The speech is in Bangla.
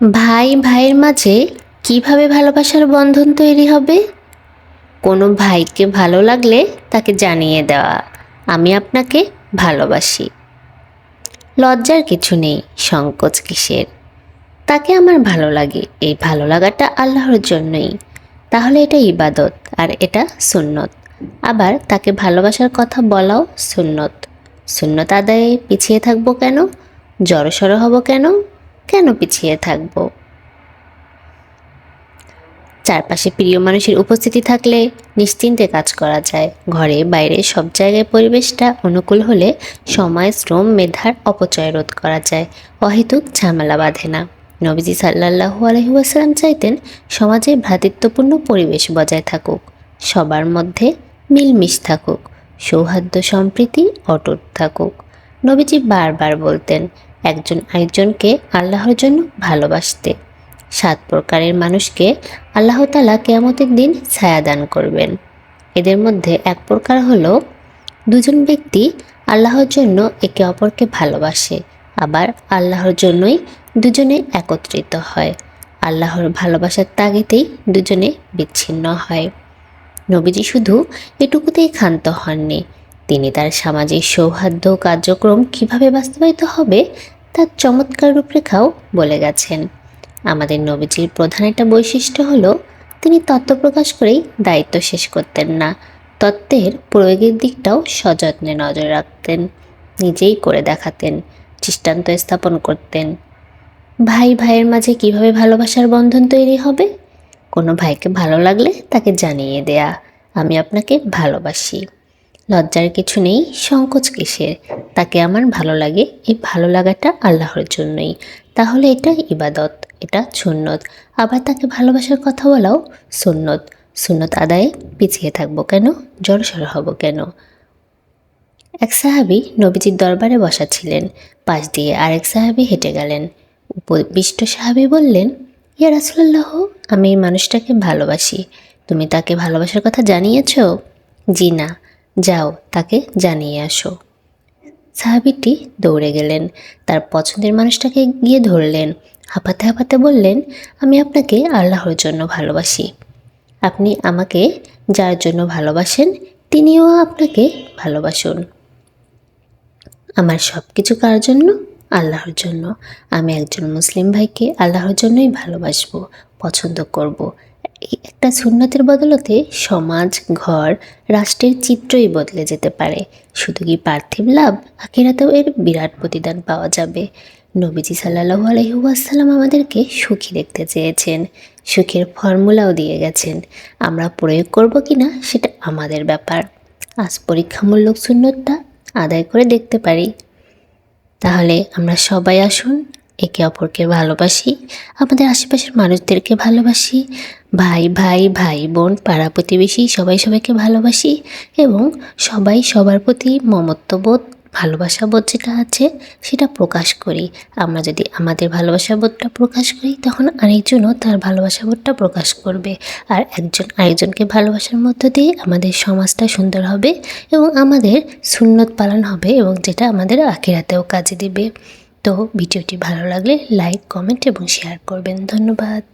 ভাই ভাইয়ের মাঝে কিভাবে ভালোবাসার বন্ধন তৈরি হবে? কোনো ভাইকে ভালো লাগলে তাকে জানিয়ে দেওয়া, আমি আপনাকে ভালোবাসি। লজ্জার কিছু নেই, সংকোচ কিসের? তাকে আমার ভালো লাগে, এই ভালো লাগাটা আল্লাহর জন্যই। তাহলে এটা ইবাদত আর এটা সুন্নত। আবার তাকে ভালোবাসার কথা বলাও সুন্নত। সুন্নত আদায়ে পিছিয়ে থাকবো কেন? জড়সড় হব কেন? কেন পিছিয়ে থাকবো? চারপাশে প্রিয় মানুষের উপস্থিতি থাকলে নিশ্চিন্তে কাজ করা যায়। ঘরে বাইরে সব জায়গায় পরিবেশটা অনুকূল হলে সময়, শ্রম, মেধার অপচয় রোধ করা যায়। অহেতুক ঝামেলা বাঁধে না। নবীজি সাল্লাল্লাহু আলাইহি ওয়াসাল্লাম চাইতেন সমাজে ভ্রাতৃত্বপূর্ণ পরিবেশ বজায় থাকুক, সবার মধ্যে মিলমিশ থাকুক, সৌহার্দ্য সম্প্রীতি অটুট থাকুক। নবীজি বারবার বলতেন একজন আরেকজনকে আল্লাহর জন্য ভালোবাসতে। 7 প্রকারের মানুষকে আল্লাহ তাআলা কিয়ামতের দিন ছায়া দান করবেন। এদের মধ্যে এক প্রকার হলো দুজন ব্যক্তি আল্লাহর জন্য একে অপরকে ভালোবাসে, আবার আল্লাহর জন্যই দুজনে একত্রিত হয়। আল্লাহর ভালোবাসার তাগিদেই দুজনে বিচ্ছিন্ন হয়। নবীজি শুধু এটুকুতেই ক্ষান্ত হননি, তিনি তার সামাজিক সৌহার্দ্য কার্যক্রম কিভাবে বাস্তবায়িত হবে তার চমৎকার রূপরেখাও বলে গেছেন। আমাদের নবীজির প্রধান একটা বৈশিষ্ট্য হলো তিনি তত্ত্ব প্রকাশ করেই দায়িত্ব শেষ করতেন না, তত্ত্বের প্রয়োগের দিকটাও সযত্নে নজর রাখতেন, নিজেই করে দেখাতেন, দৃষ্টান্ত স্থাপন করতেন। ভাই ভাইয়ের মাঝে কিভাবে ভালোবাসার বন্ধন তৈরি হবে? কোনো ভাইকে ভালো লাগলে তাকে জানিয়ে দেয়া, আমি আপনাকে ভালোবাসি। লজ্জার কিছু নেই, সংকোচ কিসের? তাকে আমার ভালো লাগে, এই ভালো লাগাটা আল্লাহর জন্যই। তাহলে এটা ইবাদত, এটা সুন্নত। আবার তাকে ভালোবাসার কথা বলাও সুন্নত। সুন্নত আদায়ে পিছিয়ে থাকবো কেন? জড়সড় হব কেন? এক সাহাবী নবীজির দরবারে বসা ছিলেন। পাশ দিয়ে আরেক সাহাবী হেঁটে গেলেন। উপবিষ্ট সাহাবী বললেন, ইয়া রাসূলুল্লাহ, আমি এই মানুষটাকে ভালোবাসি। তুমি তাকে ভালোবাসার কথা জানিয়েছ? জি না। যাও তাকে জানিয়ে আসো। সাহাবীটি দৌড়ে গেলেন, তার পছন্দের মানুষটাকে গিয়ে ধরলেন। হাঁপাতে হাঁপাতে বললেন, আমি আপনাকে আল্লাহর জন্য ভালোবাসি। আপনি আমাকে যার জন্য ভালোবাসেন তিনিও আপনাকে ভালোবাসুন। আমার সব কিছু কার জন্য? আল্লাহর জন্য। আমি একজন মুসলিম ভাইকে আল্লাহর জন্যই ভালোবাসবো, পছন্দ করব। এই একটা সুন্নতের বদলতে সমাজ, ঘর, রাষ্ট্রের চিত্রই বদলে যেতে পারে। শুধু কি পার্থিব লাভ, আখিরাতেও এর বিরাট প্রতিদান পাওয়া যাবে। নবীজি সাল্লাল্লাহু আলাইহি ওয়াসাল্লাম আমাদেরকে সুখী দেখতে চেয়েছেন, সুখের ফর্মুলাও দিয়ে গেছেন। আমরা প্রয়োগ করব কিনা সেটা আমাদের ব্যাপার। আজ পরীক্ষামূলক সুন্নতটা আদায় করে দেখতে পারি। তাহলে আমরা সবাই আসুন একে অপরকে ভালোবাসি, আমাদের আশেপাশের মানুষদেরকে ভালোবাসি, ভাই ভাই, ভাই বোন, পাড়া প্রতিবেশী সবাই সবাইকে ভালোবাসি এবং সবাই সবার প্রতি মমত্ববোধ, ভালোবাসাবোধ যেটা আছে সেটা প্রকাশ করি। আমরা যদি আমাদের ভালোবাসাবোধটা প্রকাশ করি তখন আরেকজনও তার ভালোবাসাবোধটা প্রকাশ করবে, আর একজন আরেকজনকে ভালোবাসার মধ্য দিয়ে আমাদের সমাজটা সুন্দর হবে এবং আমাদের সুন্নত পালন হবে, এবং যেটা আমাদের আখিরাতেও কাজে দিবে। তো ভিডিওটি ভালো লাগলে লাইক, কমেন্ট এবং শেয়ার করবেন। ধন্যবাদ।